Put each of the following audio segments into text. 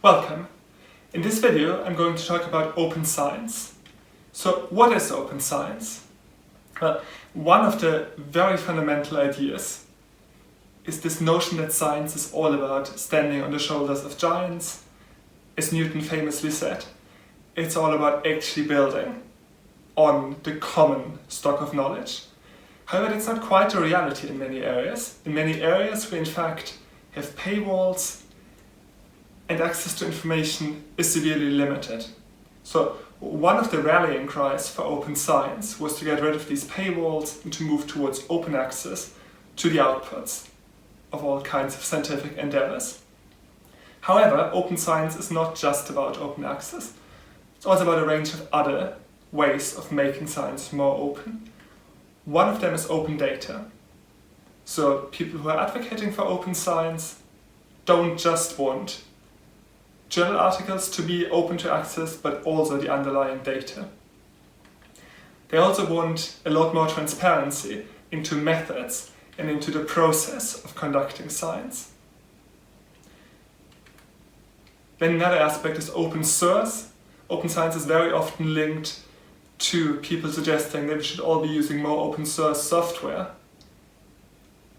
Welcome. In this video I'm going to talk about open science. So what is open science? Well, one of the very fundamental ideas is this notion that science is all about standing on the shoulders of giants. As Newton famously said, it's all about actually building on the common stock of knowledge. However, that's not quite a reality in many areas. In many areas we in fact have paywalls and access to information is severely limited. So one of the rallying cries for open science was to get rid of these paywalls and to move towards open access to the outputs of all kinds of scientific endeavors. However, open science is not just about open access. It's also about a range of other ways of making science more open. One of them is open data. So people who are advocating for open science don't just want journal articles to be open to access, but also the underlying data. They also want a lot more transparency into methods and into the process of conducting science. Then another aspect is open source. Open science is very often linked to people suggesting that we should all be using more open source software.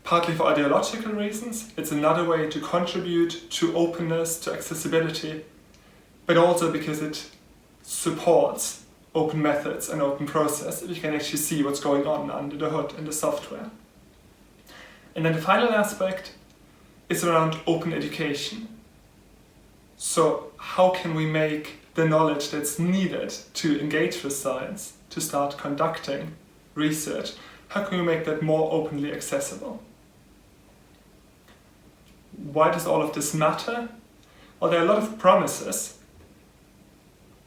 Partly for ideological reasons, it's another way to contribute to openness, to accessibility, but also because it supports open methods and open process, if you can actually see what's going on under the hood in the software. And then the final aspect is around open education. So how can we make the knowledge that's needed to engage with science, to start conducting research, how can we make that more openly accessible? Why does all of this matter? Well, there are a lot of promises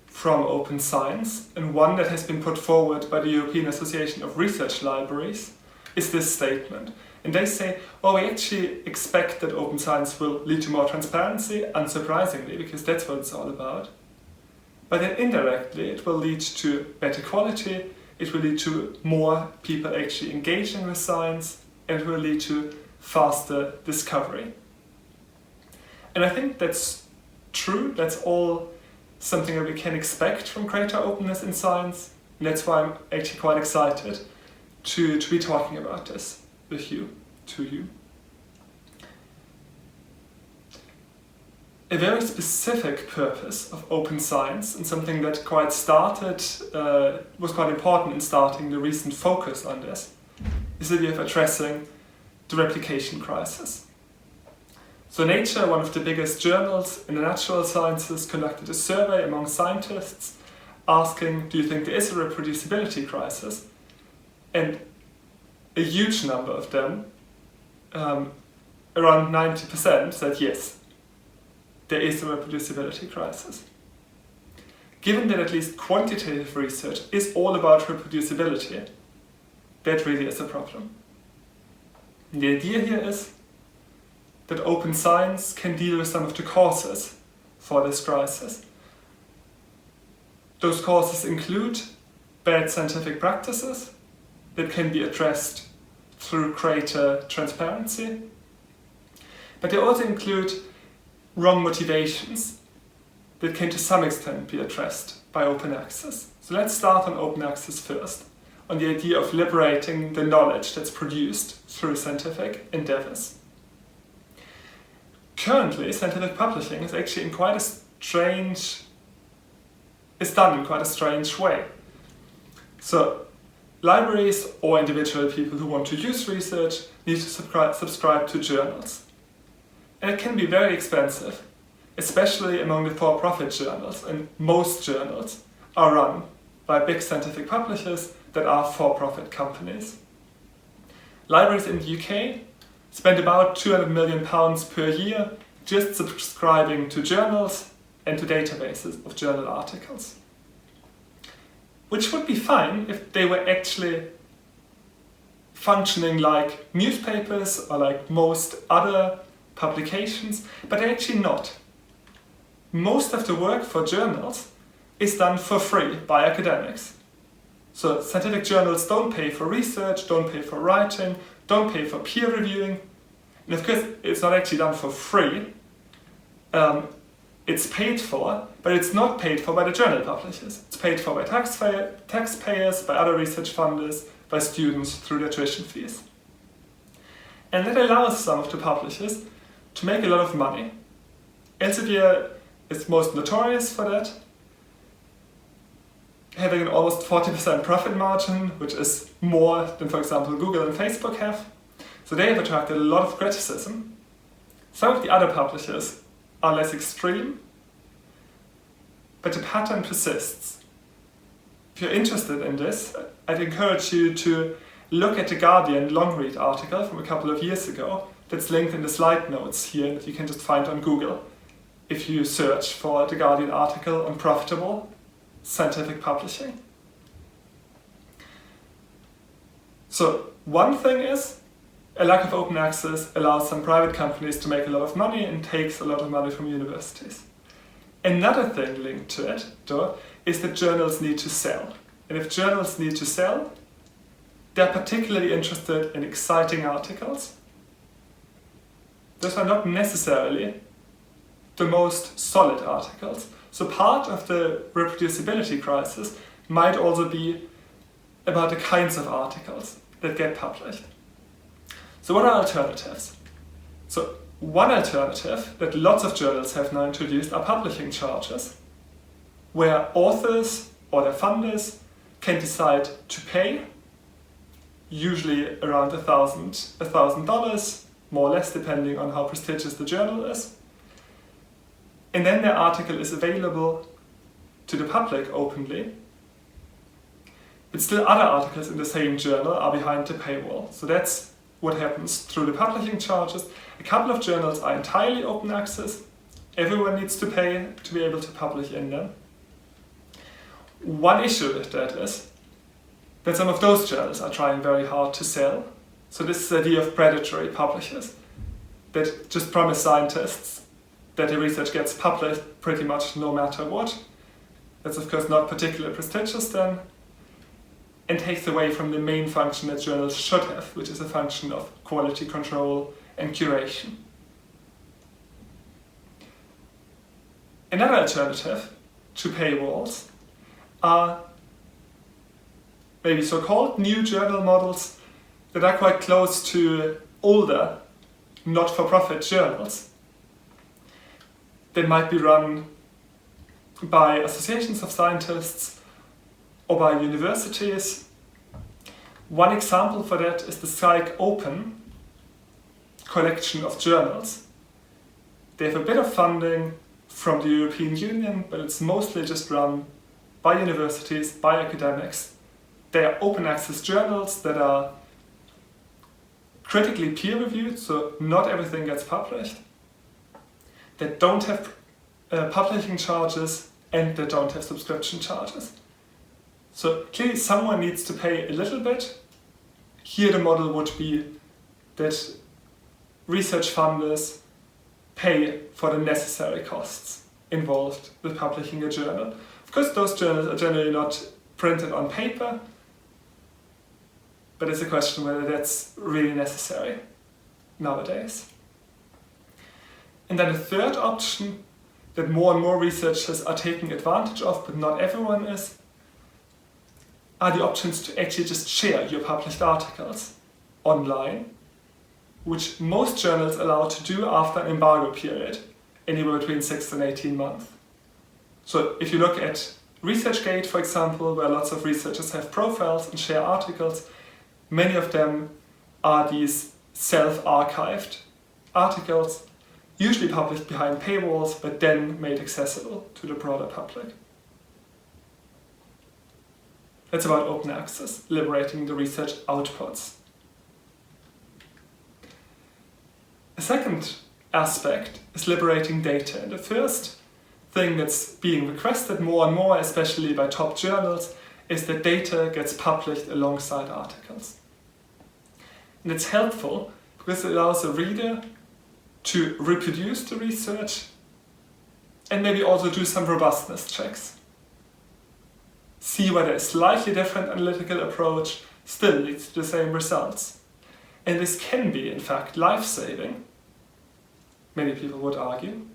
from open science, and one that has been put forward by the European Association of Research Libraries is this statement. And they say, well, we actually expect that open science will lead to more transparency, unsurprisingly, because that's what it's all about. But then indirectly, it will lead to better quality, it will lead to more people actually engaging with science, and it will lead to faster discovery. And I think that's true, that's all something that we can expect from greater openness in science, and that's why I'm actually quite excited to be talking about this with you, to you. A very specific purpose of open science, and something that was quite important in starting the recent focus on this, is the idea of addressing the replication crisis. So Nature, one of the biggest journals in the natural sciences, conducted a survey among scientists asking, do you think there is a reproducibility crisis? And a huge number of them, around 90%, said yes, there is a reproducibility crisis. Given that at least quantitative research is all about reproducibility, that really is a problem. And the idea here is that open science can deal with some of the causes for this crisis. Those causes include bad scientific practices that can be addressed through greater transparency, but they also include wrong motivations that can to some extent be addressed by open access. So let's start on open access first, on the idea of liberating the knowledge that's produced through scientific endeavors. Currently, scientific publishing is actually done in quite a strange way. So libraries or individual people who want to use research need to subscribe to journals. And it can be very expensive, especially among the for-profit journals, and most journals are run by big scientific publishers that are for-profit companies. Libraries in the UK spend about £200 million per year just subscribing to journals and to databases of journal articles. Which would be fine if they were actually functioning like newspapers or like most other publications, but they're actually not. Most of the work for journals is done for free by academics. So scientific journals don't pay for research, don't pay for writing, don't pay for peer reviewing. And of course, it's not actually done for free. it's paid for, but it's not paid for by the journal publishers. It's paid for by taxpayers, by other research funders, by students through their tuition fees. And that allows some of the publishers to make a lot of money. Elsevier is most notorious for that, having an almost 40% profit margin, which is more than, for example, Google and Facebook have. So they have attracted a lot of criticism. Some of the other publishers are less extreme, but the pattern persists. If you're interested in this, I'd encourage you to look at the Guardian long read article from a couple of years ago that's linked in the slide notes here that you can just find on Google if you search for the Guardian article on profitable scientific publishing. So one thing is, a lack of open access allows some private companies to make a lot of money and takes a lot of money from universities. Another thing linked to it, though, is that journals need to sell. And if journals need to sell, they're particularly interested in exciting articles. Those are not necessarily the most solid articles. So part of the reproducibility crisis might also be about the kinds of articles that get published. So what are alternatives? So one alternative that lots of journals have now introduced are publishing charges, where authors or their funders can decide to pay, usually around $1,000, more or less depending on how prestigious the journal is. And then their article is available to the public openly. But still other articles in the same journal are behind the paywall. So that's what happens through the publishing charges. A couple of journals are entirely open access. Everyone needs to pay to be able to publish in them. One issue with that is that some of those journals are trying very hard to sell. So this is the idea of predatory publishers that just promise scientists that the research gets published pretty much no matter what. That's of course not particularly prestigious then, and takes away from the main function that journals should have, which is a function of quality control and curation. Another alternative to paywalls are maybe so-called new journal models that are quite close to older, not-for-profit journals that might be run by associations of scientists or by universities. One example for that is the Psych Open collection of journals. They have a bit of funding from the European Union, but it's mostly just run by universities, by academics. They are open access journals that are critically peer reviewed, so not everything gets published. They don't have publishing charges and they don't have subscription charges. So clearly someone needs to pay a little bit. Here the model would be that research funders pay for the necessary costs involved with publishing a journal. Of course, those journals are generally not printed on paper, but it's a question whether that's really necessary nowadays. And then a third option that more and more researchers are taking advantage of, but not everyone is, are the options to actually just share your published articles online, which most journals allow to do after an embargo period, anywhere between 6 and 18 months. So if you look at ResearchGate, for example, where lots of researchers have profiles and share articles, many of them are these self-archived articles, usually published behind paywalls, but then made accessible to the broader public. That's about open access, liberating the research outputs. A second aspect is liberating data. And the first thing that's being requested more and more, especially by top journals, is that data gets published alongside articles. And it's helpful because it allows a reader to reproduce the research and maybe also do some robustness checks. See whether a slightly different analytical approach still leads to the same results. And this can be, in fact, life-saving, many people would argue.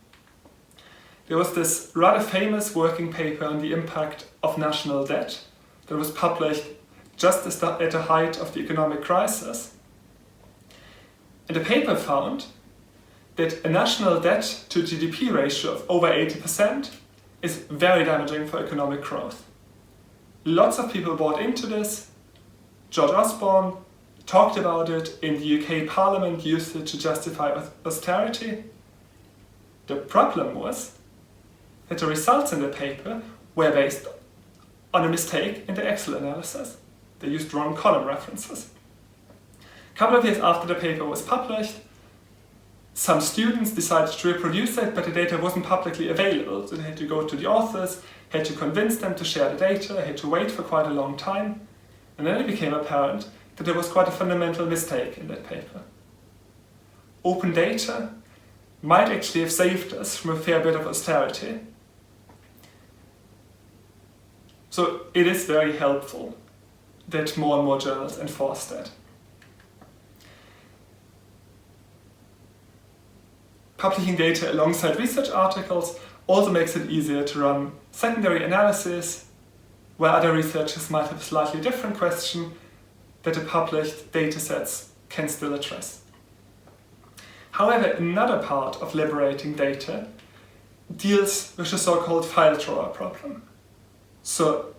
there was this rather famous working paper on the impact of national debt that was published just at the height of the economic crisis. And the paper found that a national debt to GDP ratio of over 80% is very damaging for economic growth. Lots of people bought into this. George Osborne talked about it in the UK Parliament, used it to justify austerity. The problem was that the results in the paper were based on a mistake in the Excel analysis. They used wrong column references. A couple of years after the paper was published, some students decided to reproduce it, but the data wasn't publicly available, so they had to go to the authors, had to convince them to share the data, had to wait for quite a long time, and then it became apparent that there was quite a fundamental mistake in that paper. Open data might actually have saved us from a fair bit of austerity. So it is very helpful that more and more journals enforce that. Publishing data alongside research articles also makes it easier to run secondary analysis, where other researchers might have a slightly different question that the published datasets can still address. However, another part of liberating data deals with the so-called file drawer problem. So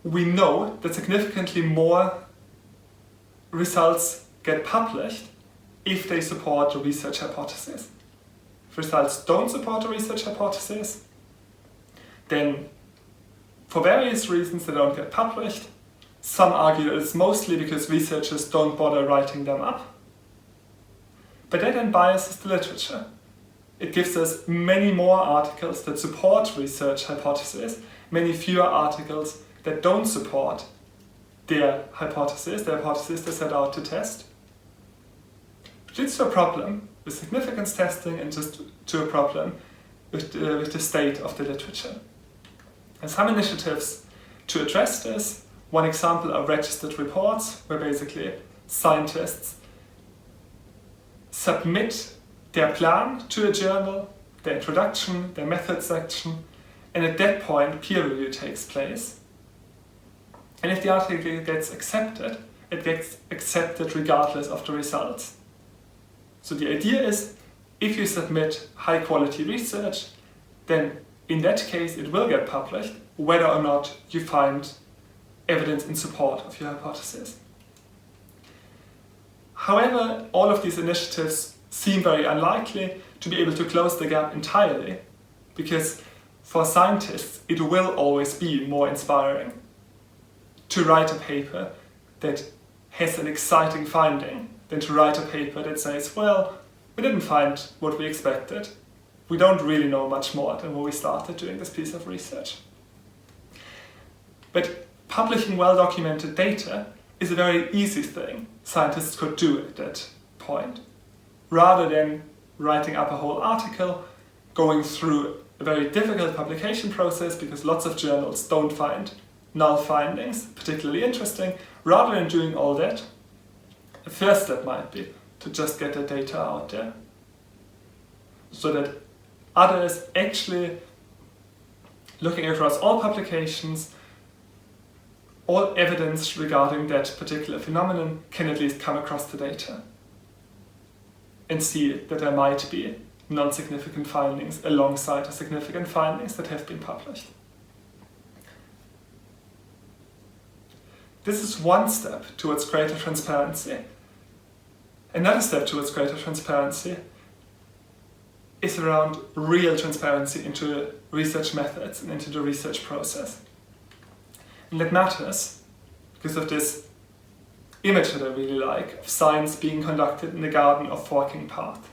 we know that significantly more results get published if they support the research hypothesis. If results don't support the research hypothesis, then for various reasons they don't get published. Some argue that it's mostly because researchers don't bother writing them up. But that then biases the literature. It gives us many more articles that support research hypotheses, many fewer articles that don't support their hypothesis they set out to test. Which leads to a problem with significance testing and just to a problem with the state of the literature. And some initiatives to address this. One example are registered reports, where basically scientists submit their plan to a journal, their introduction, their method section, and at that point peer review takes place. And if the article gets accepted, it gets accepted regardless of the results. So the idea is, if you submit high quality research, then in that case it will get published, whether or not you find evidence in support of your hypothesis. However, all of these initiatives seem very unlikely to be able to close the gap entirely, because for scientists it will always be more inspiring to write a paper that has an exciting finding than to write a paper that says, well, we didn't find what we expected. We don't really know much more than when we started doing this piece of research. But publishing well-documented data is a very easy thing scientists could do at that point, rather than writing up a whole article, going through a very difficult publication process because lots of journals don't find null findings particularly interesting. Rather than doing all that, the first step might be to just get the data out there, so that others actually looking across all publications, all evidence regarding that particular phenomenon can at least come across the data and see that there might be non-significant findings alongside the significant findings that have been published. This is one step towards greater transparency. Another step towards greater transparency is around real transparency into research methods and into the research process. And that matters because of this image that I really like of science being conducted in the garden of forking path.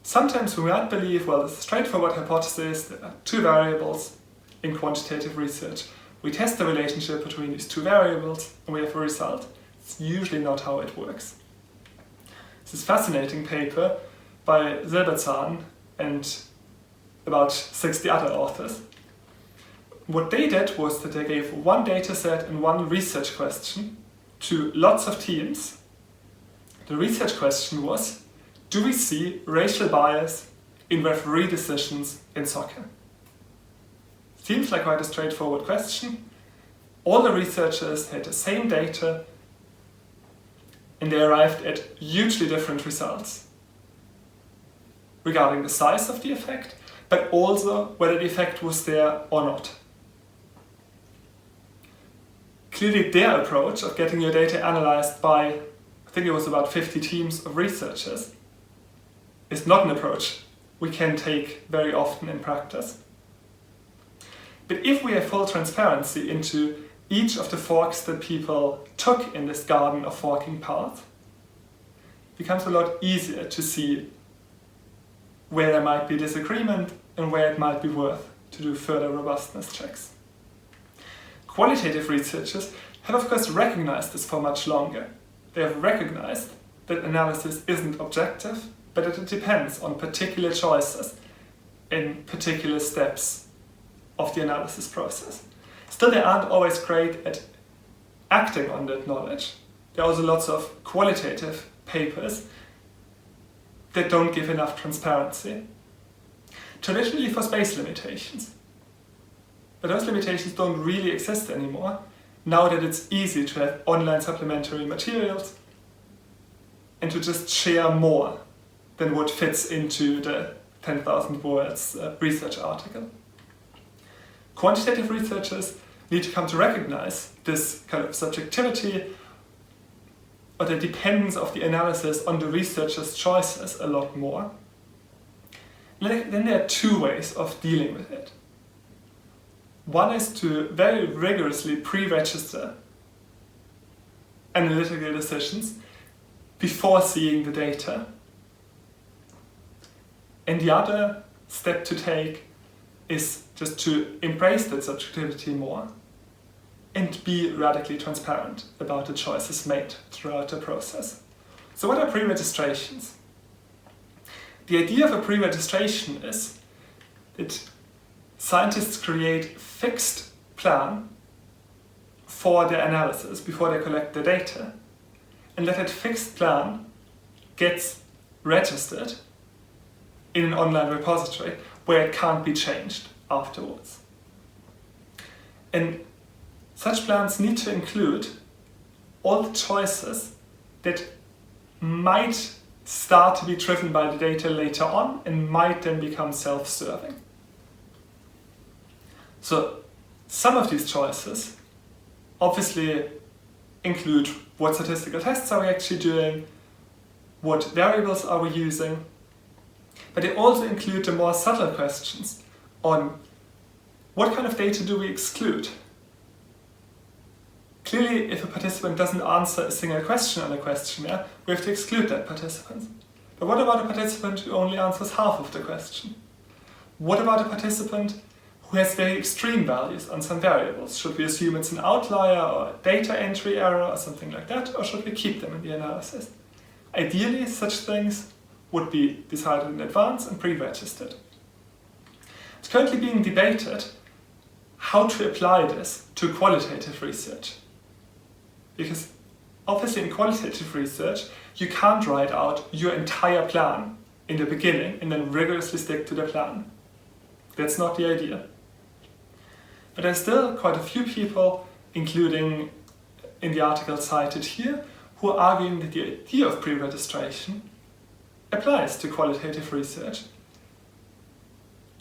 Sometimes we might believe, well, it's a straightforward hypothesis, there are two variables in quantitative research. We test the relationship between these two variables and we have a result. It's usually not how it works. This fascinating paper by Silberzahn and about 60 other authors. What they did was that they gave one data set and one research question to lots of teams. The research question was, do we see racial bias in referee decisions in soccer? Seems like quite a straightforward question. All the researchers had the same data and they arrived at hugely different results regarding the size of the effect, but also whether the effect was there or not. Clearly their approach of getting your data analyzed by, I think it was about 50 teams of researchers, is not an approach we can take very often in practice. But if we have full transparency into each of the forks that people took in this garden of forking paths, it becomes a lot easier to see where there might be disagreement and where it might be worth to do further robustness checks. Qualitative researchers have of course recognized this for much longer. They have recognized that analysis isn't objective, but that it depends on particular choices in particular steps of the analysis process. Still, they aren't always great at acting on that knowledge. There are also lots of qualitative papers that don't give enough transparency. Traditionally for space limitations. But those limitations don't really exist anymore, now that it's easy to have online supplementary materials and to just share more than what fits into the 10,000 words research article. Quantitative researchers need to come to recognize this kind of subjectivity or the dependence of the analysis on the researcher's choices a lot more. Then there are two ways of dealing with it. One is to very rigorously pre-register analytical decisions before seeing the data. And the other step to take is just to embrace that subjectivity more and be radically transparent about the choices made throughout the process. So what are pre-registrations? The idea of a pre-registration is that scientists create a fixed plan for their analysis before they collect the data, and that fixed plan gets registered in an online repository where it can't be changed afterwards. And such plans need to include all the choices that might start to be driven by the data later on and might then become self-serving. So some of these choices obviously include what statistical tests are we actually doing, what variables are we using, but they also include the more subtle questions on what kind of data do we exclude. Clearly, if a participant doesn't answer a single question on a questionnaire, we have to exclude that participant. But what about a participant who only answers half of the question? What about a participant who has very extreme values on some variables? Should we assume it's an outlier or a data entry error or something like that, or should we keep them in the analysis? Ideally, such things would be decided in advance and pre-registered. It's currently being debated how to apply this to qualitative research. Because obviously in qualitative research, you can't write out your entire plan in the beginning and then rigorously stick to the plan. That's not the idea. But there's still quite a few people, including in the article cited here, who are arguing that the idea of pre-registration applies to qualitative research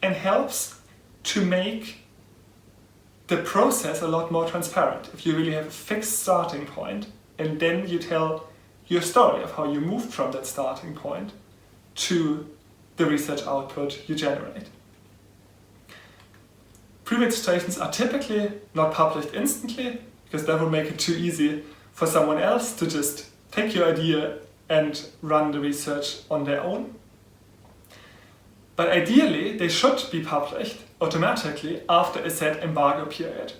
and helps to make the process a lot more transparent. If you really have a fixed starting point and then you tell your story of how you moved from that starting point to the research output you generate. Pre-registrations are typically not published instantly because that would make it too easy for someone else to just take your idea and run the research on their own. But ideally, they should be published automatically after a set embargo period,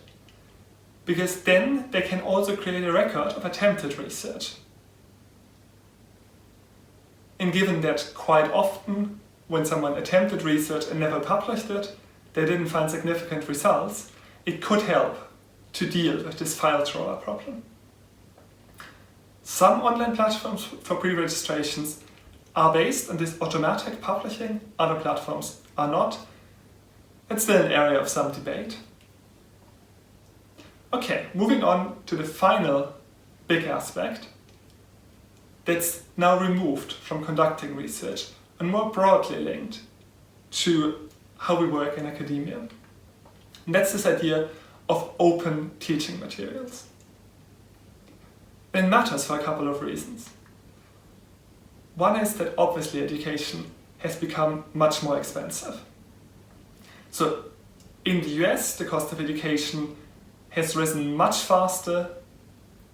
because then they can also create a record of attempted research. And given that quite often, when someone attempted research and never published it, they didn't find significant results, it could help to deal with this file thrower problem. Some online platforms for pre-registrations are based on this automatic publishing, other platforms are not. It's still an area of some debate. Okay, moving on to the final big aspect that's now removed from conducting research and more broadly linked to how we work in academia. And that's this idea of open teaching materials. It matters for a couple of reasons. One is that obviously education has become much more expensive. So in the US, the cost of education has risen much faster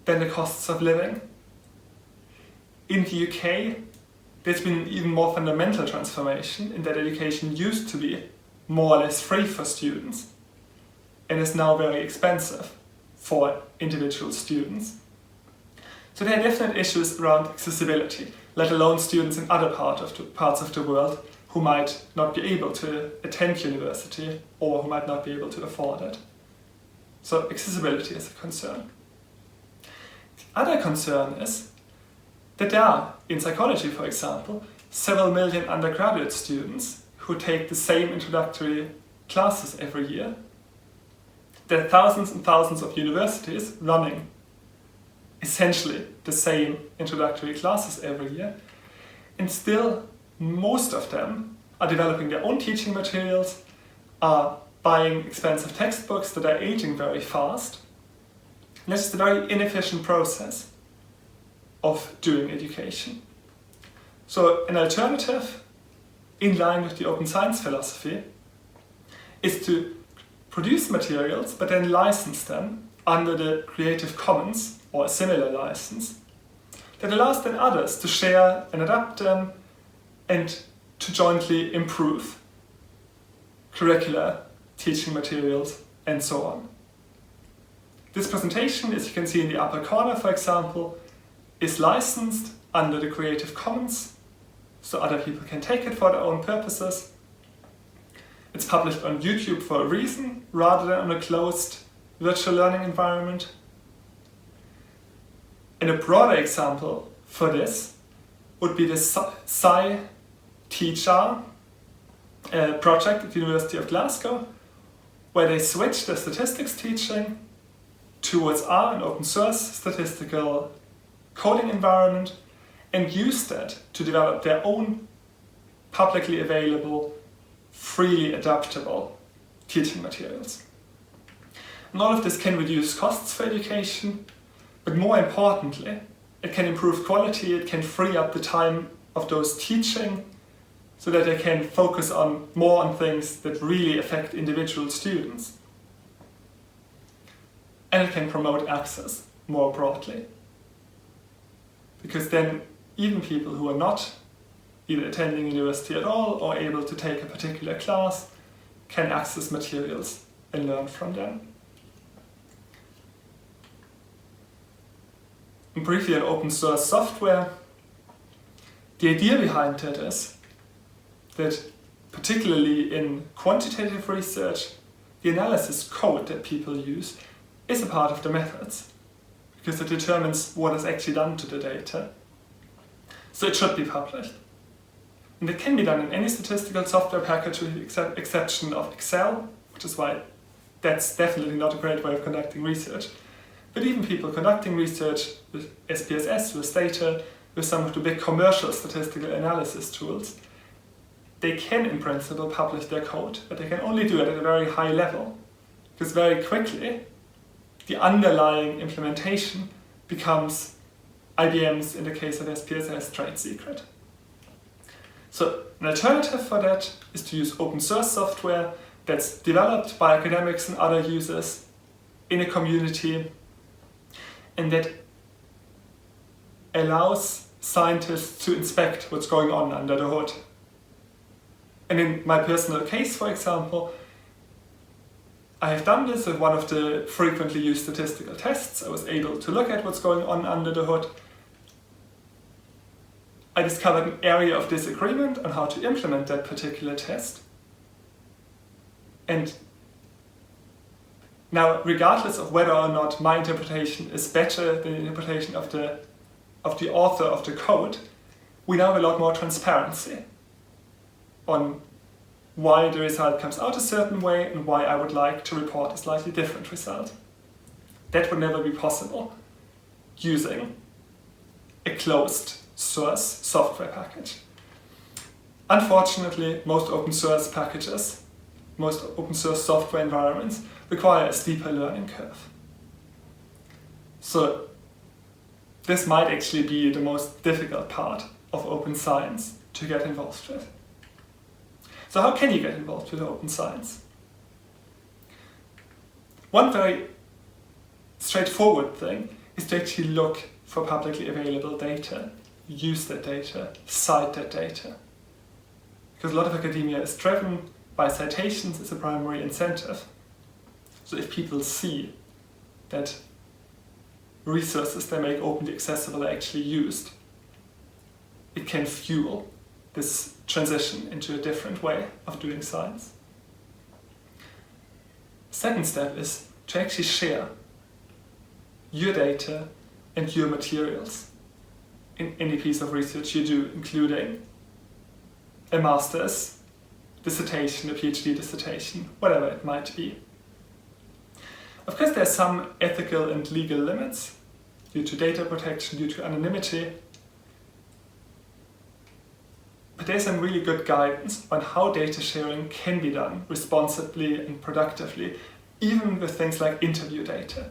than the costs of living. In the UK, there's been an even more fundamental transformation in that education used to be more or less free for students and is now very expensive for individual students. So there are definite issues around accessibility, let alone students in other parts of the world who might not be able to attend university or who might not be able to afford it. So accessibility is a concern. The other concern is that there are, in psychology for example, several million undergraduate students who take the same introductory classes every year. There are thousands and thousands of universities running essentially the same introductory classes every year, and still most of them are developing their own teaching materials, are buying expensive textbooks that are aging very fast. And this is a very inefficient process of doing education. So an alternative, in line with the open science philosophy, is to produce materials but then license them under the Creative Commons or a similar license that allows then others to share and adapt them and to jointly improve curricula, teaching materials, and so on. This presentation, as you can see in the upper corner, for example, is licensed under the Creative Commons, so other people can take it for their own purposes. It's published on YouTube for a reason, rather than on a closed virtual learning environment. And a broader example for this would be the Sci-Teacher project at the University of Glasgow, where they switched their statistics teaching towards R, an open source statistical coding environment, and used that to develop their own publicly available, freely adaptable teaching materials. And all of this can reduce costs for education, but more importantly, it can improve quality, it can free up the time of those teaching so that they can focus more on things that really affect individual students. And it can promote access more broadly. Because then even people who are not either attending university at all or able to take a particular class can access materials and learn from them. And briefly on open source software, the idea behind it is that particularly in quantitative research, the analysis code that people use is a part of the methods because it determines what is actually done to the data. So it should be published. And it can be done in any statistical software package with the exception of Excel, which is why that's definitely not a great way of conducting research. But even people conducting research with SPSS, with Stata, with some of the big commercial statistical analysis tools, they can in principle publish their code, but they can only do it at a very high level. Because very quickly, the underlying implementation becomes IBM's, in the case of SPSS, trade secret. So an alternative for that is to use open source software that's developed by academics and other users in a community and that allows scientists to inspect what's going on under the hood. And in my personal case, for example, I have done this with one of the frequently used statistical tests. I was able to look at what's going on under the hood. I discovered an area of disagreement on how to implement that particular test. And now, regardless of whether or not my interpretation is better than the interpretation of the author of the code, we now have a lot more transparency on why the result comes out a certain way and why I would like to report a slightly different result. That would never be possible using a closed source software package. Unfortunately, most open source packages, most open source software environments require a steeper learning curve. So this might actually be the most difficult part of open science to get involved with. So how can you get involved with open science? One very straightforward thing is to actually look for publicly available data, use that data, cite that data. Because a lot of academia is driven by citations as a primary incentive. So if people see that resources they make openly accessible are actually used, it can fuel this transition into a different way of doing science. Second step is to actually share your data and your materials in any piece of research you do, including a master's dissertation, a PhD dissertation, whatever it might be. Of course, there are some ethical and legal limits due to data protection, due to anonymity, but there's some really good guidance on how data sharing can be done responsibly and productively, even with things like interview data,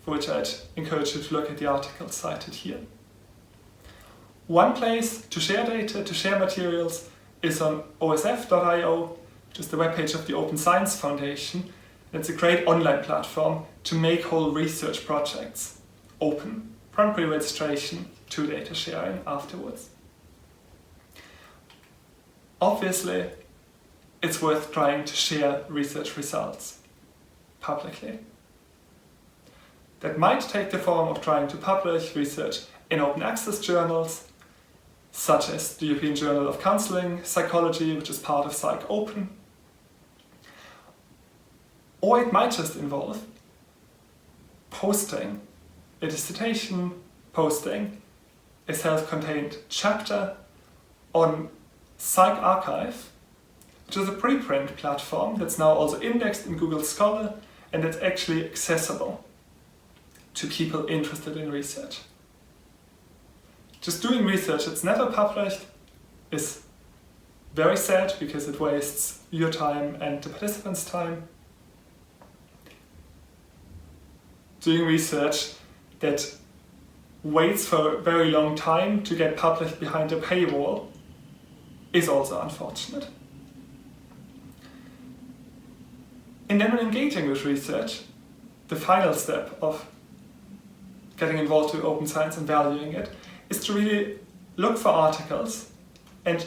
for which I'd encourage you to look at the articles cited here. One place to share data, to share materials, is on osf.io, which is the webpage of the Open Science Foundation. It's a great online platform to make whole research projects open, from pre-registration to data sharing afterwards. Obviously, it's worth trying to share research results publicly. That might take the form of trying to publish research in open access journals, such as the European Journal of Counseling Psychology, which is part of PsycOpen. Or it might just involve posting a dissertation, posting a self-contained chapter on PsycArchive, which is a preprint platform that's now also indexed in Google Scholar and that's actually accessible to people interested in research. Just doing research that's never published is very sad because it wastes your time and the participants' time. Doing research that waits for a very long time to get published behind a paywall is also unfortunate. And then when engaging with research, the final step of getting involved with open science and valuing it is to really look for articles and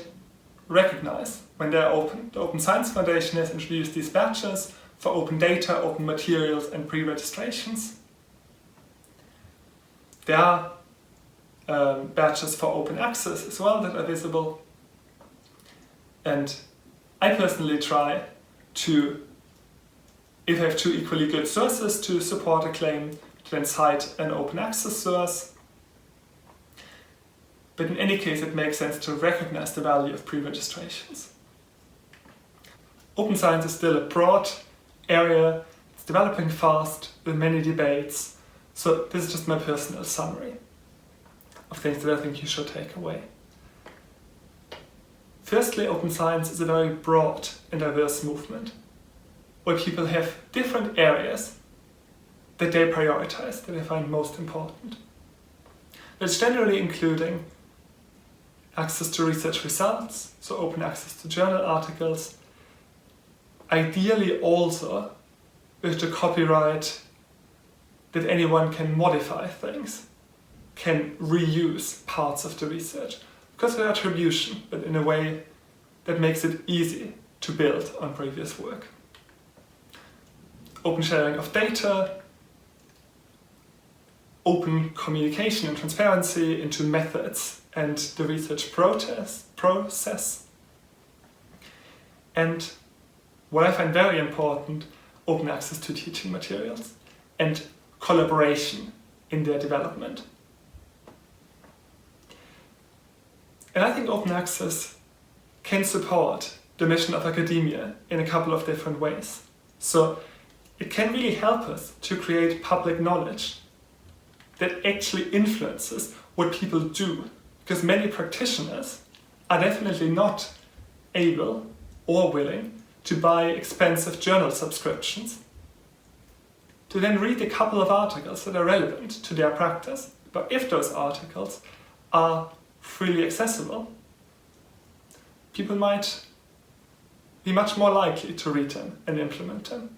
recognize when they're open. The Open Science Foundation has introduced these badges for open data, open materials, and pre-registrations. There are badges for open access as well that are visible. And I personally try to, if I have two equally good sources to support a claim, to then cite an open access source. But in any case, it makes sense to recognize the value of pre-registrations. Open science is still a broad area, it's developing fast, with many debates, so this is just my personal summary of things that I think you should take away. Firstly, open science is a very broad and diverse movement, where people have different areas that they prioritize, that they find most important. It's generally including access to research results, so open access to journal articles, ideally also with the copyright that anyone can modify things, can reuse parts of the research, because of attribution, but in a way that makes it easy to build on previous work. Open sharing of data, open communication and transparency into methods and the research process. And what I find very important, open access to teaching materials and collaboration in their development. And I think open access can support the mission of academia in a couple of different ways. So it can really help us to create public knowledge that actually influences what people do, because many practitioners are definitely not able or willing to buy expensive journal subscriptions to then read a couple of articles that are relevant to their practice. But if those articles are freely accessible, people might be much more likely to read them and implement them.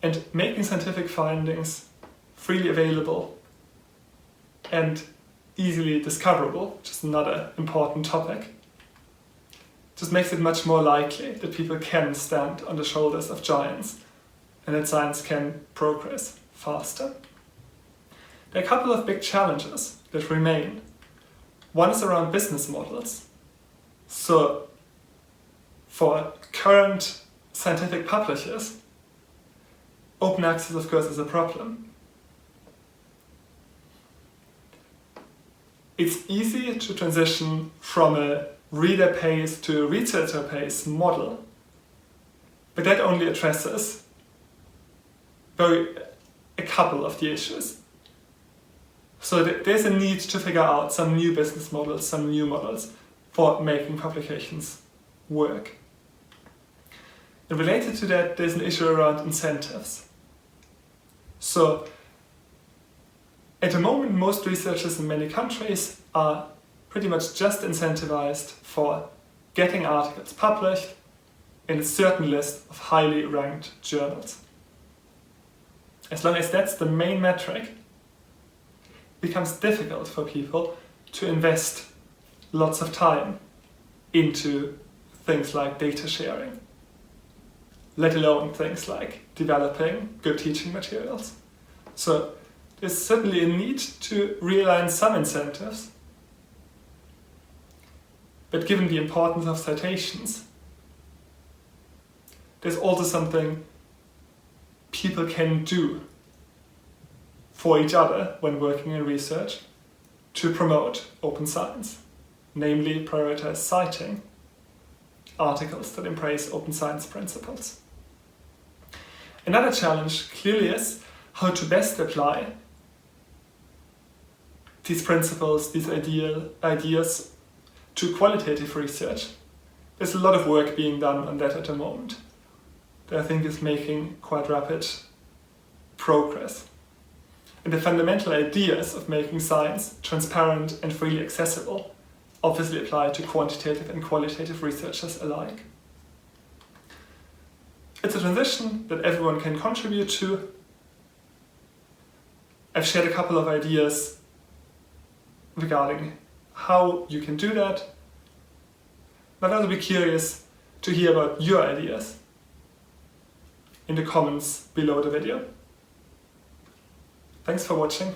And making scientific findings freely available and easily discoverable, which is another important topic, just makes it much more likely that people can stand on the shoulders of giants and that science can progress faster. There are a couple of big challenges that remain. One is around business models. So for current scientific publishers, open access, of course, is a problem. It's easy to transition from a reader pays to a researcher pays model, but that only addresses a couple of the issues. So there's a need to figure out some new business models, some new models for making publications work. And related to that, there's an issue around incentives. So at the moment, most researchers in many countries are pretty much just incentivized for getting articles published in a certain list of highly ranked journals. As long as that's the main metric, it becomes difficult for people to invest lots of time into things like data sharing, let alone things like developing good teaching materials. So there's certainly a need to realign some incentives, but given the importance of citations, there's also something people can do for each other when working in research to promote open science, namely prioritize citing articles that embrace open science principles. Another challenge clearly is how to best apply these principles, these ideas to qualitative research. There's a lot of work being done on that at the moment that I think is making quite rapid progress. And the fundamental ideas of making science transparent and freely accessible obviously apply to quantitative and qualitative researchers alike. It's a transition that everyone can contribute to. I've shared a couple of ideas regarding how you can do that, but I'll be curious to hear about your ideas in the comments below the video. Thanks for watching.